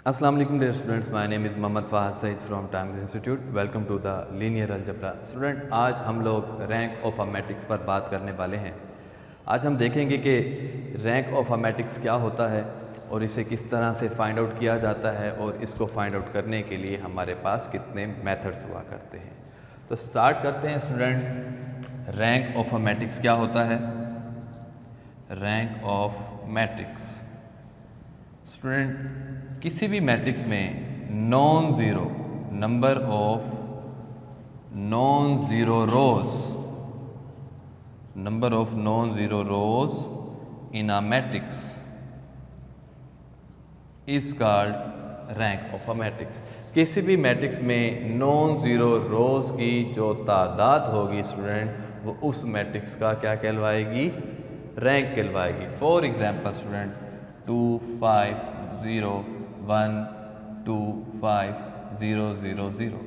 Assalamu alaikum dear students, my name is Mohammad Fahad Said from Times Institute. Welcome to the Linear Algebra. Student, आज हम लोग rank of a matrix पर बात करने वाले हैं। आज हम देखेंगे कि रैंक ऑफ अ मैट्रिक्स क्या होता है और इसे किस तरह से फाइंड आउट किया जाता है और इसको फाइंड आउट करने के लिए हमारे पास कितने मेथड्स हुआ करते हैं। तो स्टार्ट करते हैं student. Rank of a matrix क्या होता है? रैंक ऑफ मैट्रिक्स स्टूडेंट, किसी भी मैट्रिक्स में non zero number of non zero rows in a matrix is called rank of a matrix. किसी भी मैट्रिक्स में नॉन ज़ीरो रोज की जो तादाद होगी स्टूडेंट, वो उस मैट्रिक्स का क्या कहलवाएगी? रैंक कहलवाएगी। For example student 2 5 0 1 2 5 0 0 0।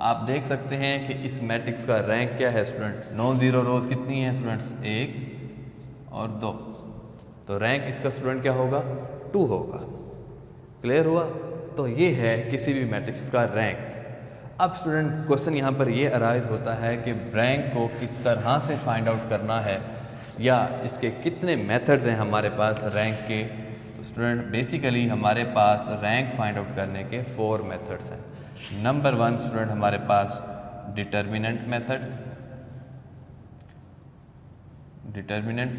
आप देख सकते हैं कि इस मैट्रिक्स का रैंक क्या है स्टूडेंट? नॉन ज़ीरो रोज कितनी है स्टूडेंट्स? 1 और 2। तो रैंक इसका स्टूडेंट क्या होगा? 2 होगा। क्लियर हुआ? तो ये है किसी भी मैट्रिक्स का रैंक। अब स्टूडेंट क्वेश्चन यहाँ पर ये अराइज होता है कि रैंक को किस तरह से फाइंड आउट करना है या इसके कितने मेथड्स हैं हमारे पास रैंक के। तो स्टूडेंट बेसिकली हमारे पास रैंक फाइंड आउट करने के 4 मेथड्स हैं। नंबर 1 स्टूडेंट हमारे पास डिटर्मिनेंट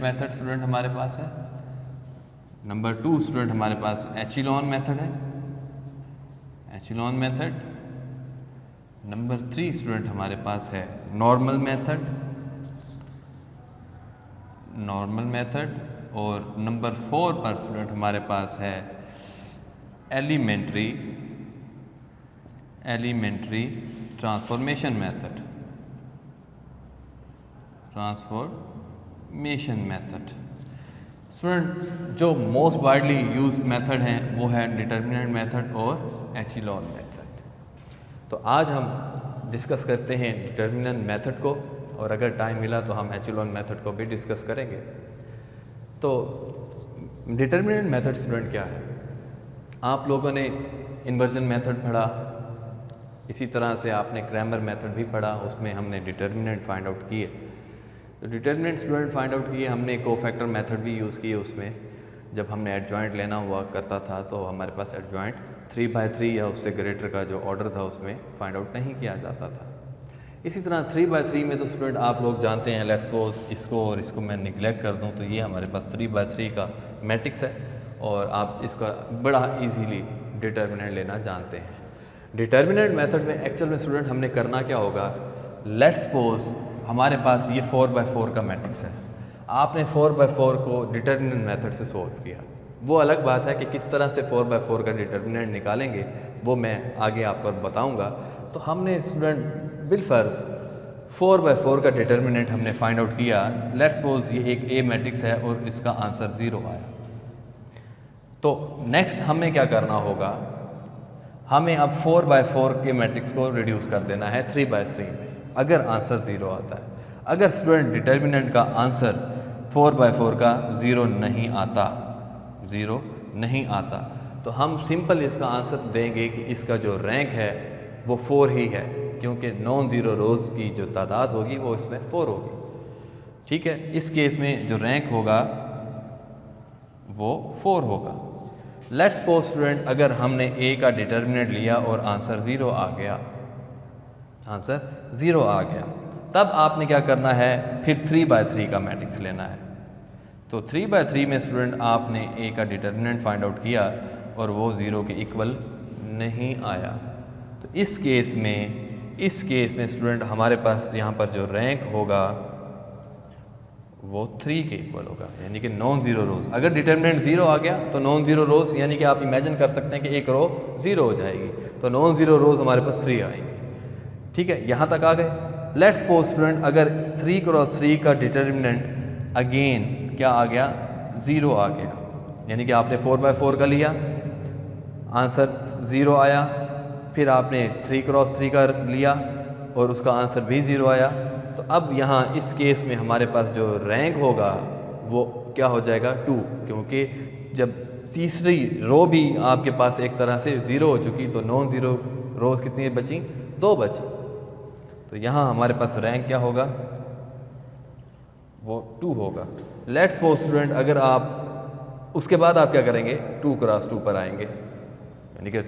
मेथड स्टूडेंट हमारे पास है। नंबर 2 स्टूडेंट हमारे पास एचिलॉन मेथड है, एचिलॉन मेथड। नंबर 3 स्टूडेंट हमारे पास है नॉर्मल मेथड। और नंबर 4 पर स्टूडेंट हमारे पास है एलिमेंट्री ट्रांसफॉर्मेशन मेथड। स्टूडेंट जो मोस्ट वाइडली यूज मेथड हैं वो है डिटर्मिनेंट मेथड और एचिलॉन मेथड। तो आज हम डिस्कस करते हैं डिटर्मिनेंट मेथड को, और अगर टाइम मिला तो हम एचिलॉन मेथड को भी डिस्कस करेंगे। तो डिटर्मिनेंट मेथड स्टूडेंट क्या है? आप लोगों ने इन्वर्जन मेथड पढ़ा, इसी तरह से आपने क्रैमर मेथड भी पढ़ा, उसमें हमने डिटर्मिनेंट फाइंड आउट किए। तो डिटर्मिनेंट स्टूडेंट फाइंड आउट किए हमने, कोफैक्टर मेथड भी यूज़ किए उसमें। जब हमने एडजॉइंट लेना हुआ करता था तो हमारे पास एडजॉइंट 3/3 या उससे ग्रेटर का जो ऑर्डर था उसमें फाइंड आउट नहीं किया जाता था। इसी तरह 3/3 में तो स्टूडेंट आप लोग जानते हैं, लेट्स सपोज इसको और इसको मैं निगलेक्ट कर दूं तो ये हमारे पास 3/3 का मैट्रिक्स है और आप इसका बड़ा इजीली डिटर्मिनेंट लेना जानते हैं। डिटर्मिनेंट मेथड में एक्चुअल में स्टूडेंट हमने करना क्या होगा? लेट्स सपोज हमारे पास ये 4/4 का मैट्रिक्स है, आपने 4/4 को डिटर्मिनेंट मेथड से सॉल्व किया। वो अलग बात है कि किस तरह से 4/4 का डिटर्मिनेंट निकालेंगे, वो मैं आगे आपको बताऊँगा। तो हमने स्टूडेंट बिलफर्ज 4/4 का डिटर्मिनेंट हमने फाइंड आउट किया। लेट्स सपोज ये एक ए मैट्रिक्स है और इसका आंसर 0 आया। तो नेक्स्ट हमें क्या करना होगा? हमें अब 4/4 के मैट्रिक्स को रिड्यूस कर देना है 3/3 में, अगर आंसर 0 आता है। अगर स्टूडेंट डिटर्मिनेंट का आंसर 4/4 का 0 नहीं आता तो हम सिंपल इसका आंसर देंगे कि इसका जो रैंक है वो 4 ही है, क्योंकि नॉन ज़ीरो रोज़ की जो तादाद होगी वो इसमें 4 होगी। ठीक है, इस केस में जो रैंक होगा वो 4 होगा। लेट्स सपोज स्टूडेंट अगर हमने ए का डिटर्मिनेंट लिया और आंसर 0 आ गया, तब आपने क्या करना है? फिर 3/3 का मैट्रिक्स लेना है। तो 3/3 में स्टूडेंट आपने ए का डिटर्मिनेंट फाइंड आउट किया और वो 0 के इक्वल नहीं आया। तो इस केस में स्टूडेंट हमारे पास यहाँ पर जो रैंक होगा वो 3 के इक्वल होगा, यानी कि नॉन ज़ीरो रोज़। अगर डिटर्मिनेंट 0 आ गया तो नॉन ज़ीरो रोज़, यानी कि आप इमेजिन कर सकते हैं कि एक रो 0 हो जाएगी, तो नॉन ज़ीरो रोज़ हमारे पास 3 आएंगी। ठीक है, यहाँ तक आ गए। लेट्स सपोज स्टूडेंट अगर 3×3 का डिटर्मिनेंट अगेन क्या आ गया? 0 आ गया, यानी कि आपने 4/4 का लिया, आंसर 0 आया। फिर आपने 3×3 का लिया और उसका आंसर भी 0 आया। तो अब यहाँ इस केस में हमारे पास जो रैंक होगा वो क्या हो जाएगा? 2, क्योंकि जब तीसरी रो भी आपके पास एक तरह से ज़ीरो हो चुकी, तो नॉन ज़ीरो रोज़ कितनी बची? 2 बची। तो यहाँ हमारे पास रैंक क्या होगा? वो 2 होगा। लेट्स सपोज स्टूडेंट, अगर आप उसके बाद आप क्या करेंगे? 2 क्रॉस 2 पर आएंगे, यानी कि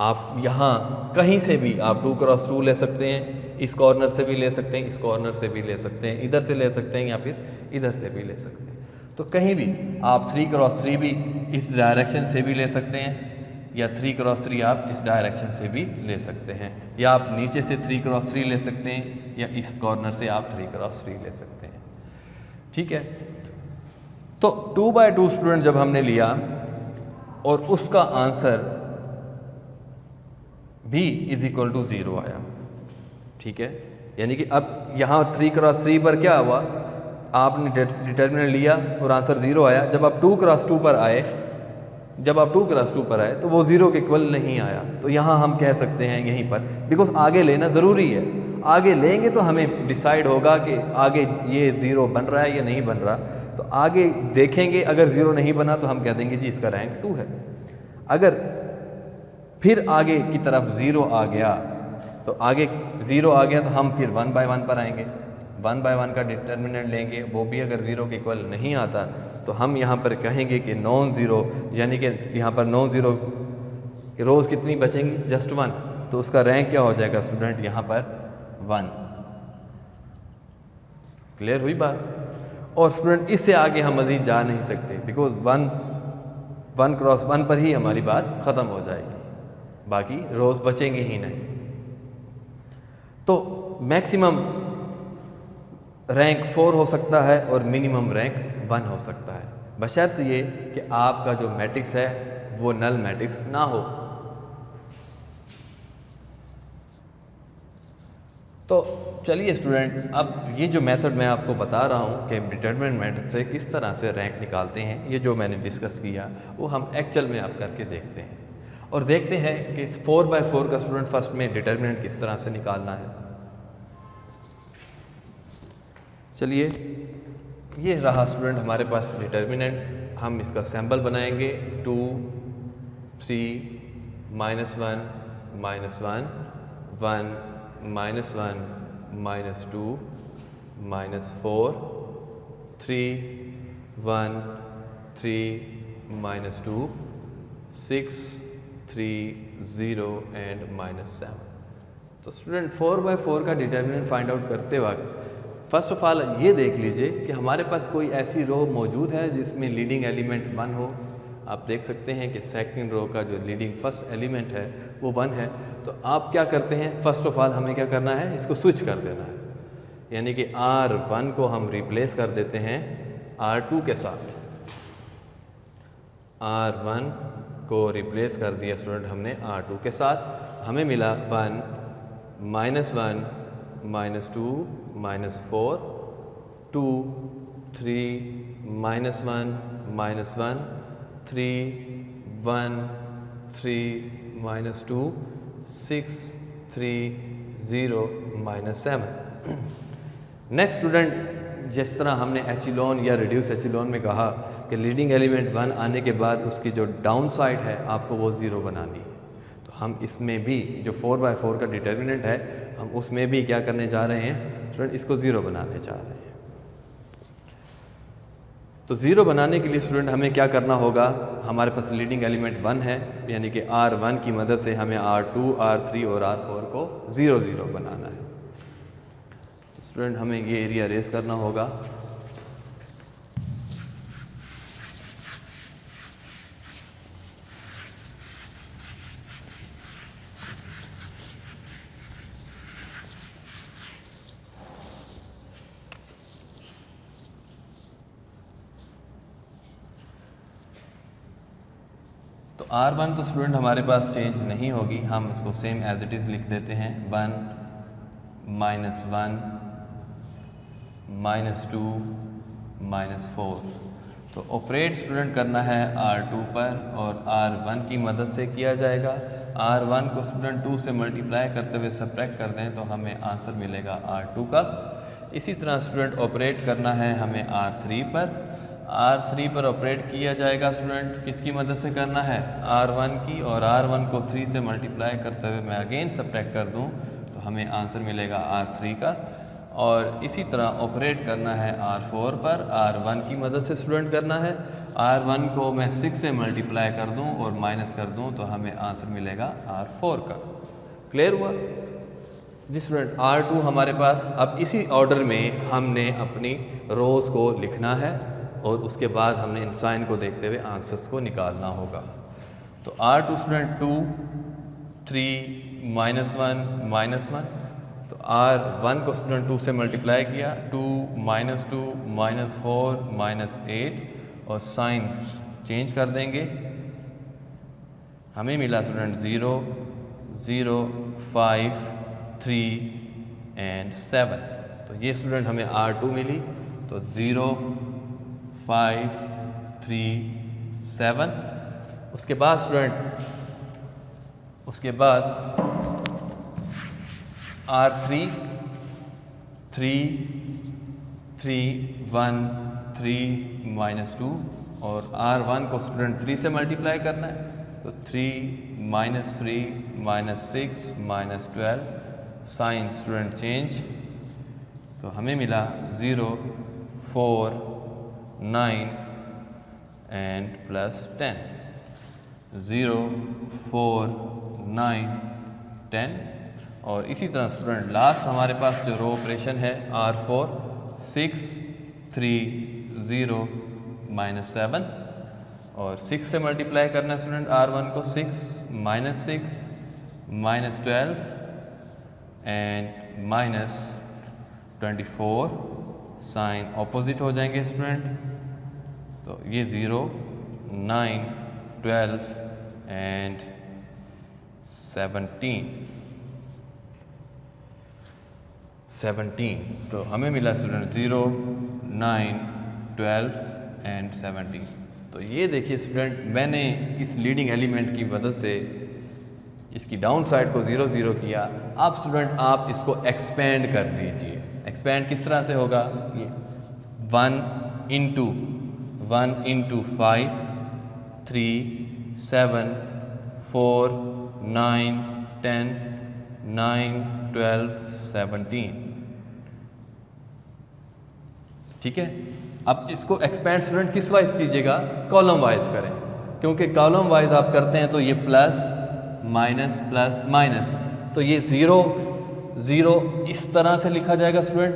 आप यहाँ कहीं से भी आप 2 क्रॉस 2 ले सकते हैं, इस कॉर्नर से भी ले सकते हैं, इस कॉर्नर से भी ले सकते हैं, इधर से ले सकते हैं या फिर इधर से भी ले सकते हैं। तो कहीं भी आप 3 क्रॉस 3 भी इस डायरेक्शन से भी ले सकते हैं, या 3 क्रॉस 3 आप इस डायरेक्शन से भी ले सकते हैं, या आप नीचे से 3 क्रॉस 3 ले सकते हैं, या इस कॉर्नर से आप 3 क्रॉस 3 ले सकते हैं। ठीक है, तो 2/2 स्टूडेंट जब हमने लिया और उसका आंसर भी इज इक्वल टू 0 आया। ठीक है, यानी कि अब यहाँ 3 क्रॉस 3 पर क्या हुआ? आपने डिटर्मिनेंट लिया और आंसर 0 आया। जब आप 2 क्रॉस 2 पर आए, तो वो 0 के इक्वल नहीं आया। तो यहाँ हम कह सकते हैं यहीं पर, बिकॉज आगे लेना ज़रूरी है, आगे लेंगे तो हमें डिसाइड होगा कि आगे ये 0 बन रहा है या नहीं बन रहा। तो आगे देखेंगे, अगर 0 नहीं बना तो हम कह देंगे जी इसका रैंक 2 है। अगर फिर आगे की तरफ 0 आ गया, तो आगे 0 आ गया तो हम फिर 1/1 पर आएंगे, 1/1 का डिटर्मिनेंट लेंगे, वो भी अगर 0 के इक्वल नहीं आता तो हम यहाँ पर कहेंगे कि नॉन ज़ीरो, यानी कि यहाँ पर नॉन ज़ीरो रोज़ कितनी बचेंगी? जस्ट 1। तो उसका रैंक क्या हो जाएगा स्टूडेंट? यहाँ पर 1। क्लियर हुई बात? और स्टूडेंट इससे आगे हम मज़ीद जा नहीं सकते, बिकॉज 1 क्रॉस 1 पर ही हमारी बात ख़त्म हो जाएगी, बाकी रोज़ बचेंगे ही नहीं। तो मैक्सिमम रैंक 4 हो सकता है और मिनिमम रैंक 1 हो सकता है, बशर्त ये कि आपका जो मैट्रिक्स है वो नल मैट्रिक्स ना हो। तो चलिए स्टूडेंट, अब ये जो मेथड मैं आपको बता रहा हूँ कि डिटरमिनेंट मेथड से किस तरह से रैंक निकालते हैं, ये जो मैंने डिस्कस किया वो हम एक्चुअल में आप करके देखते हैं और देखते हैं कि इस 4/4 का स्टूडेंट फर्स्ट में डिटरमिनेंट किस तरह से निकालना है। चलिए, ये रहा स्टूडेंट हमारे पास डिटरमिनेंट। हम इसका सैम्पल बनाएंगे 2, 3, -1, -1, 1, -1, -2, -4, 3, 1, 3, -2, 6, 3, 0 एंड -7। तो स्टूडेंट 4/4 का डिटरमिनेंट फाइंड आउट करते वक्त फर्स्ट ऑफ ऑल ये देख लीजिए कि हमारे पास कोई ऐसी रो मौजूद है जिसमें लीडिंग एलिमेंट 1 हो। आप देख सकते हैं कि सेकंड रो का जो लीडिंग फर्स्ट एलिमेंट है वो 1 है। तो आप क्या करते हैं? फर्स्ट ऑफ ऑल हमें क्या करना है? इसको स्विच कर देना है, यानी कि R1 को हम रिप्लेस कर देते हैं R2 के साथ। R1 को रिप्लेस कर दिया स्टूडेंट हमने R2 के साथ, हमें मिला 1, -1, -2, -4, 2, 3, -1, -1, 3, 1, 3, -2, 6, 3, 0, -7। नेक्स्ट स्टूडेंट, जिस तरह हमने एचिलॉन या रिड्यूस एचिलॉन में कहा कि लीडिंग एलिमेंट 1 आने के बाद उसकी जो डाउन साइड है आपको वो 0 बनानी है, तो हम इसमें भी जो 4/4 का डिटर्मिनेंट है हम उसमें भी क्या करने जा रहे हैं स्टूडेंट? इसको 0 बनाने जा रहे हैं। तो 0 बनाने के लिए स्टूडेंट हमें क्या करना होगा? हमारे पास लीडिंग एलिमेंट 1 है, यानी कि R1 की मदद से हमें R2, R3 और R4 को 0, 0 बनाना है। स्टूडेंट हमें ये एरिया रेस करना होगा। तो R1 तो स्टूडेंट हमारे पास चेंज नहीं होगी, हम इसको सेम एज इट इज़ लिख देते हैं। 1, -1, -2, -4। तो ऑपरेट स्टूडेंट करना है R2 पर और R1 की मदद से किया जाएगा। R1 को स्टूडेंट 2 से मल्टीप्लाई करते हुए सब्ट्रैक्ट कर दें तो हमें आंसर मिलेगा R2 का। इसी तरह स्टूडेंट ऑपरेट करना है हमें R3 पर। R3 पर ऑपरेट किया जाएगा स्टूडेंट, किसकी मदद से करना है, R1 की, और R1 को 3 से मल्टीप्लाई करते हुए मैं अगेन सब्ट्रैक्ट कर दूं तो हमें आंसर मिलेगा R3 का। और इसी तरह ऑपरेट करना है R4 पर, R1 की मदद से स्टूडेंट करना है, R1 को मैं 6 से मल्टीप्लाई कर दूं और माइनस कर दूं तो हमें आंसर मिलेगा R4 का। क्लियर हुआ जी स्टूडेंट। R2 हमारे पास, अब इसी ऑर्डर में हमने अपनी रोज़ को लिखना है और उसके बाद हमने इन साइन को देखते हुए आंसर्स को निकालना होगा। तो R2 स्टूडेंट 2, 3, -1, -1, तो R1 को स्टूडेंट 2 से मल्टीप्लाई किया, 2, -2, -4, -8 और साइन चेंज कर देंगे, हमें मिला स्टूडेंट 0, 0, 5, 3 एंड 7। तो ये स्टूडेंट हमें R2 मिली। तो 0, 5, 3, 7। उसके बाद स्टूडेंट, उसके बाद R3 3, 3, 1, 3, -2 और R1 को स्टूडेंट 3 से मल्टीप्लाई करना है तो 3, -3, -6, -12, साइन स्टूडेंट चेंज, तो हमें मिला 0, 4, 9 एंड +10, 0, 4, 9, 10। और इसी तरह स्टूडेंट लास्ट हमारे पास जो रो ऑपरेशन है R4, 6, 3, 0, -7 और 6 से मल्टीप्लाई करना है स्टूडेंट R1 को, 6, -6, -12 एंड -24, साइन ऑपोजिट हो जाएंगे स्टूडेंट। तो ये 0, 9, 12 एंड 17। तो हमें मिला स्टूडेंट 0, 9, 12 एंड 17। तो ये देखिए स्टूडेंट, मैंने इस लीडिंग एलिमेंट की मदद से इसकी डाउन साइड को 0, 0 किया। अब स्टूडेंट आप इसको एक्सपेंड कर दीजिए। एक्सपेंड किस तरह से होगा, ये 1 इंटू 5, 3, 7, 4, 9, 10, 9, 12, 17। ठीक है। अब इसको एक्सपेंड स्टूडेंट किस वाइज कीजिएगा, कॉलम वाइज करें, क्योंकि कॉलम वाइज आप करते हैं तो ये प्लस माइनस प्लस माइनस, तो ये 0, 0 इस तरह से लिखा जाएगा स्टूडेंट।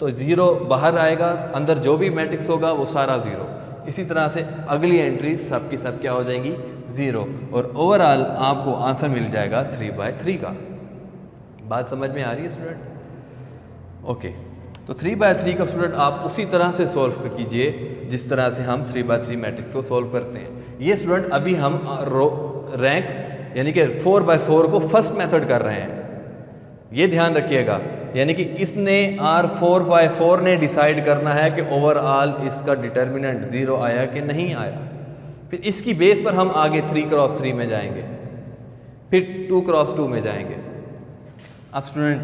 तो 0 बाहर आएगा, अंदर जो भी मैट्रिक्स होगा वो सारा 0। इसी तरह से अगली एंट्री सब की सब क्या हो जाएंगी, 0, और ओवरऑल आपको आंसर मिल जाएगा 3/3 का। बात समझ में आ रही है स्टूडेंट? ओके। तो 3/3 का स्टूडेंट आप उसी तरह से सॉल्व कीजिए जिस तरह से हम 3/3 मैट्रिक्स को सॉल्व करते हैं। ये स्टूडेंट अभी हम रैंक यानी कि 4/4 को फर्स्ट मेथड कर रहे हैं, ये ध्यान रखिएगा। यानी कि इसने R4/4 ने डिसाइड करना है कि ओवरऑल इसका डिटर्मिनेंट 0 आया कि नहीं आया। फिर इसकी बेस पर हम आगे 3×3 में जाएंगे, फिर 2×2 में जाएंगे। अब स्टूडेंट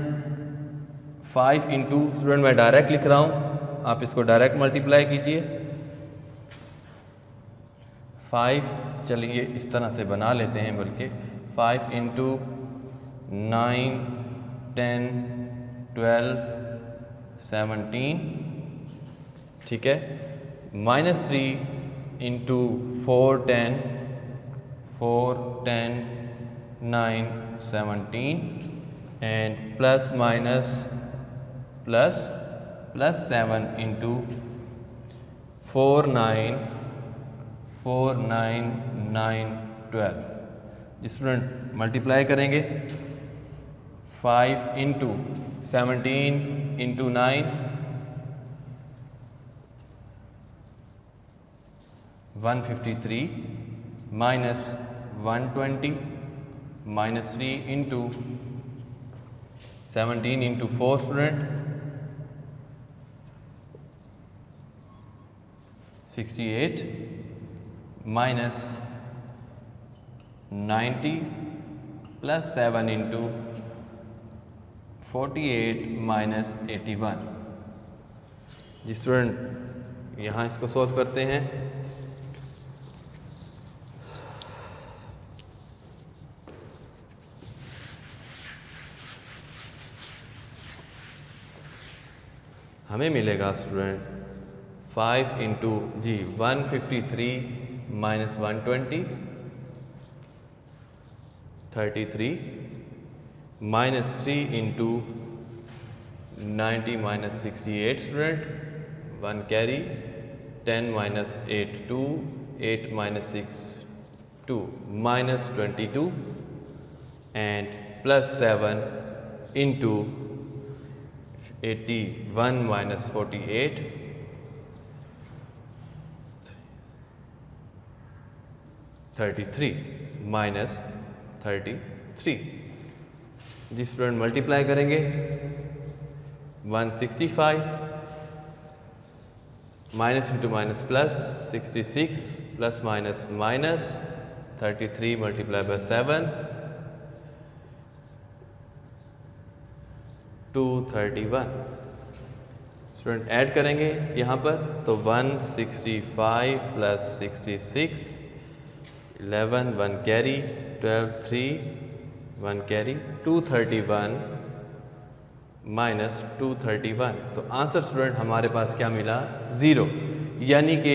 5 इंटू, स्टूडेंट मैं डायरेक्ट लिख रहा हूँ, आप इसको डायरेक्ट मल्टीप्लाई कीजिए। 5, चलिए इस तरह से बना लेते हैं, बल्कि 5 इंटू 9, 10, 12, 17, ठीक है। -3 into 4, 10, 9, 17 and +7 into 4, 9, 9, 12। Student multiply करेंगे 5 into 17 into 9, 153 -120 -3 into 17 into 4 student 68 -90 +7 into 48 -81। जी स्टूडेंट यहाँ इसको सॉल्व करते हैं। हमें मिलेगा student 5 into 153 minus 120 33 minus 3 into 90 minus 68 student 1 carry 10 minus 8 2 8 minus 6 2 minus 22 and plus 7 into 81 minus 48 33 minus 33 जी स्टूडेंट मल्टीप्लाई करेंगे 165 minus into minus plus 66 plus minus minus 33 multiply by 7 231 student add करेंगे यहाँ पर तो 165 प्लस 66 11 1 कैरी 12 3 1 कैरी 231 माइनस 231 तो answer student हमारे पास क्या मिला 0 यानी कि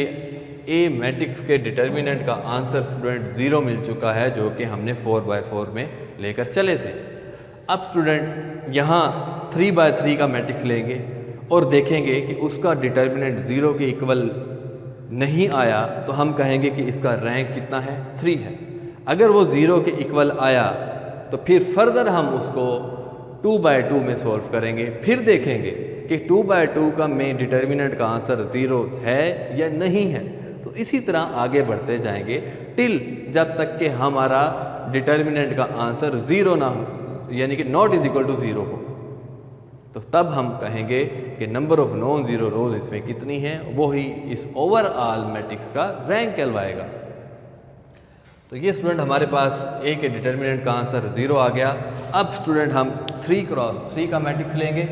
ए मैट्रिक्स के डिटर्मिनेंट का आंसर स्टूडेंट 0 मिल चुका है जो कि हमने 4/4 में लेकर चले थे। अब स्टूडेंट यहाँ 3/3 का मैट्रिक्स लेंगे और देखेंगे कि उसका डिटर्मिनेंट 0 के इक्वल नहीं आया तो हम कहेंगे कि इसका रैंक कितना है 3 है। अगर वो 0 के इक्वल आया तो फिर फर्दर हम उसको 2/2 में सॉल्व करेंगे, फिर देखेंगे कि 2/2 का में डिटर्मिनेंट का आंसर 0 है या नहीं है। तो इसी तरह आगे बढ़ते जाएंगे टिल जब तक कि हमारा डिटर्मिनेंट का आंसर 0 ना हो, यानी कि नॉट इज इक्वल टू 0 हो। तो तब हम कहेंगे कि नंबर ऑफ नॉन ज़ीरो रोज इसमें कितनी है, वो ही इस ओवरऑल मैट्रिक्स का रैंक कहलवाएगा। तो ये स्टूडेंट हमारे पास ए के डिटर्मिनेंट का आंसर 0 आ गया। अब स्टूडेंट हम 3x3 का मैट्रिक्स लेंगे।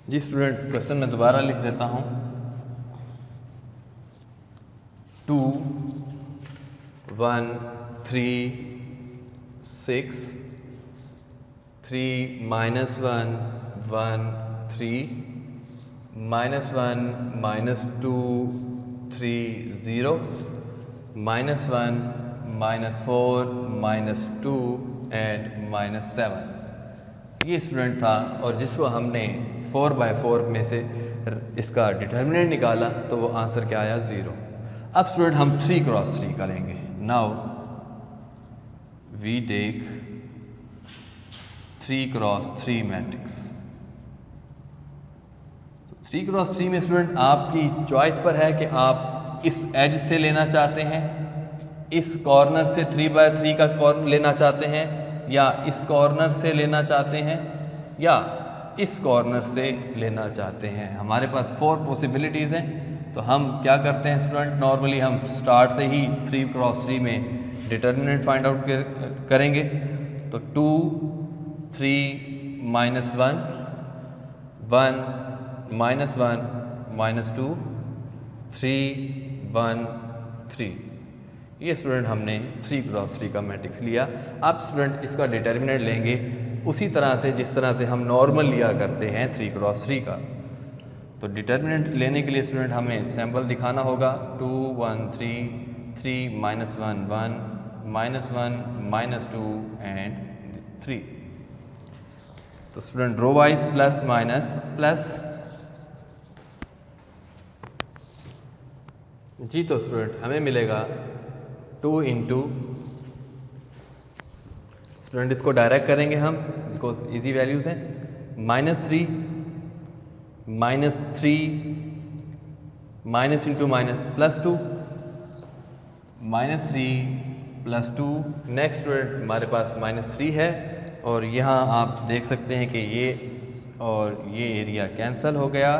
जी स्टूडेंट क्वेश्चन मैं दोबारा लिख देता हूँ 2 1 3 6 3 -1 1 3 -1 -2 3 0 -1 -4 -2 एंड -7 ये स्टूडेंट था और जिसको हमने 4/4 में से इसका डिटर्मिनेंट निकाला तो वो आंसर क्या आया 0। अब स्टूडेंट हम 3x3 का लेंगे। Now we take 3x3 matrix. 3x3 में स्टूडेंट आपकी चॉइस पर है कि आप इस एज से लेना चाहते हैं, इस कॉर्नर से 3/3 का कॉर्नर लेना चाहते हैं, या इस कॉर्नर से लेना चाहते हैं, या इस कॉर्नर से लेना चाहते हैं। हमारे पास 4 पॉसिबिलिटीज़ हैं। तो हम क्या करते हैं स्टूडेंट, नॉर्मली हम स्टार्ट से ही 3x3 में डिटर्मिनेंट फाइंड आउट करेंगे। तो 2 3 -1 1 -1 -2 3 1 3 ये स्टूडेंट हमने 3x3 का मैट्रिक्स लिया। अब स्टूडेंट इसका डिटर्मिनेंट लेंगे उसी तरह से जिस तरह से हम नॉर्मल लिया करते हैं 3x3 का। तो डिटर्मिनेंट लेने के लिए स्टूडेंट हमें सैम्पल दिखाना होगा 2 1 3 3 -1 1 -1 -2 एंड 3। तो student row wise plus minus plus जी। तो स्टूडेंट हमें मिलेगा 2 इंटू स्टूडेंट इसको डायरेक्ट करेंगे हम बिकॉज इजी वैल्यूज़ हैं -3 -3 minus into minus +2 -3 +2। Next student हमारे पास -3 है और यहाँ आप देख सकते हैं कि ये और ये एरिया कैंसिल हो गया।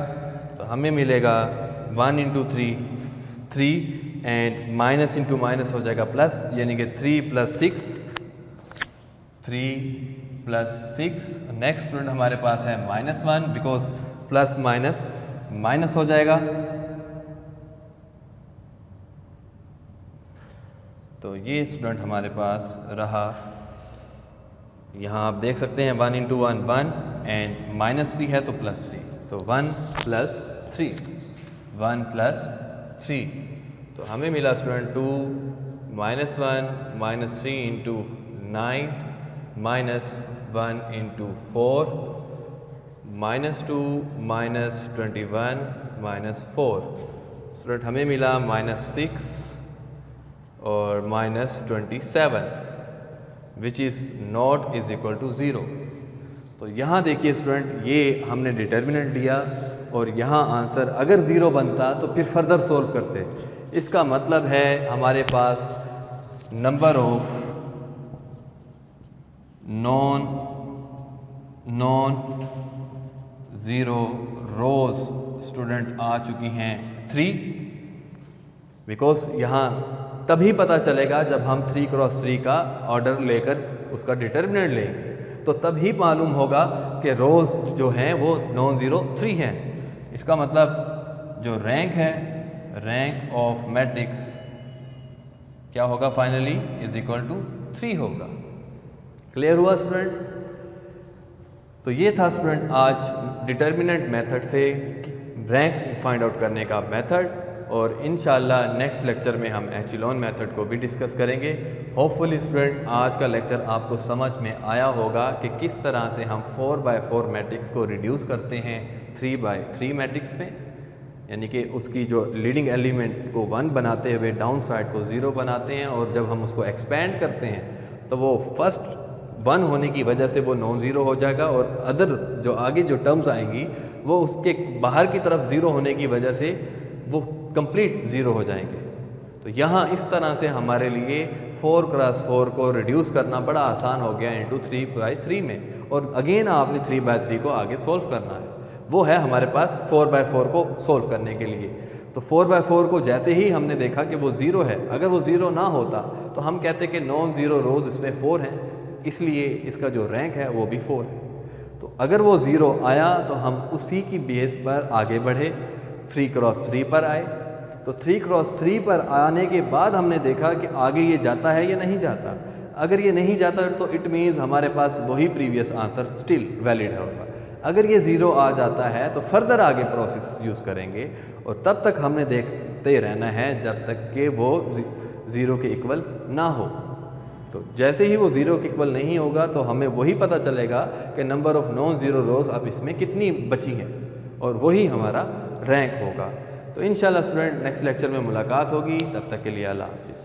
तो हमें मिलेगा 1 into 3 and minus into minus हो जाएगा प्लस, यानी कि 3 + 6 नेक्स्ट स्टूडेंट हमारे पास है -1 बिकॉज प्लस माइनस माइनस हो जाएगा। तो ये स्टूडेंट हमारे पास रहा। यहाँ आप देख सकते हैं 1 इंटू 1 1 एंड -3 है तो +3, तो 1 + 3 तो हमें मिला स्टूडेंट 2 -1 -3 इंटू 9 -1 इंटू 4 -2 -21 -4 स्टूडेंट हमें मिला -6 और -27 which is not is equal to 0। तो यहाँ देखिए स्टूडेंट ये हमने डिटर्मिनेंट लिया और यहाँ आंसर अगर 0 बनता तो फिर फर्दर सोल्व करते। इसका मतलब है हमारे पास number of non zero rows student आ चुकी हैं 3, बिकॉज यहाँ तभी पता चलेगा जब हम 3 क्रॉस 3 का ऑर्डर लेकर उसका डिटर्मिनेंट लेंगे, तो तभी मालूम होगा कि रोज़ जो हैं वो नॉन ज़ीरो 3 हैं। इसका मतलब जो रैंक है, रैंक ऑफ मैट्रिक्स क्या होगा फाइनली इज इक्वल टू 3 होगा। क्लियर हुआ स्टूडेंट? तो ये था स्टूडेंट आज डिटर्मिनेंट मेथड से रैंक फाइंड आउट करने का मेथड, और इंशाल्लाह नेक्स्ट लेक्चर में हम एचेलॉन मेथड को भी डिस्कस करेंगे। होपफुली स्टूडेंट आज का लेक्चर आपको समझ में आया होगा कि किस तरह से हम 4x4 मैट्रिक्स को रिड्यूस करते हैं 3x3 मैट्रिक्स में, यानी कि उसकी जो लीडिंग एलिमेंट को 1 बनाते हुए डाउन साइड को 0 बनाते हैं, और जब हम उसको एक्सपेंड करते हैं तो वो फर्स्ट 1 होने की वजह से वो नॉन ज़ीरो हो जाएगा, और अदर जो आगे जो टर्म्स आएंगी वो उसके बाहर की तरफ 0 होने की वजह से वो कंप्लीट 0 हो जाएंगे। तो यहाँ इस तरह से हमारे लिए 4x4 को रिड्यूस करना बड़ा आसान हो गया इंटू 3x3 में, और अगेन आपने 3x3 को आगे सोल्व करना है। वो है हमारे पास 4x4 को सोल्व करने के लिए। तो 4x4 को जैसे ही हमने देखा कि वो 0 है, अगर वो 0 ना होता तो हम कहते कि नॉन ज़ीरो रोज़ इसमें 4 हैं, इसलिए इसका जो रैंक है वो भी 4 है। तो अगर वो 0 आया तो हम उसी की बेस पर आगे बढ़े, 3x3 पर आए। तो 3x3 पर आने के बाद हमने देखा कि आगे ये जाता है या नहीं जाता। अगर ये नहीं जाता तो इट मीन्स हमारे पास वही प्रीवियस आंसर स्टिल वैलिड होगा। अगर ये 0 आ जाता है तो फर्दर आगे प्रोसेस यूज़ करेंगे, और तब तक हमने देखते रहना है जब तक कि वो 0 के इक्वल ना हो। तो जैसे ही वो 0 के इक्वल नहीं होगा तो हमें वही पता चलेगा कि नंबर ऑफ़ नॉन ज़ीरो रोज़ अब इसमें कितनी बची हैं, और वही हमारा रैंक होगा। तो इंशाल्लाह स्टूडेंट नेक्स्ट लेक्चर में मुलाकात होगी, तब तक के लिए अल्लाह हाफ़िज़।